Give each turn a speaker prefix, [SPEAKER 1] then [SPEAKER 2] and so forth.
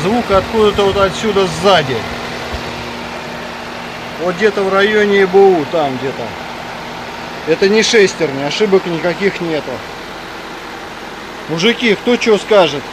[SPEAKER 1] звук откуда-то вот отсюда сзади. Вот где-то в районе ИБУ, там где-то. Это не шестерни, ошибок никаких нету. Мужики, кто что скажет?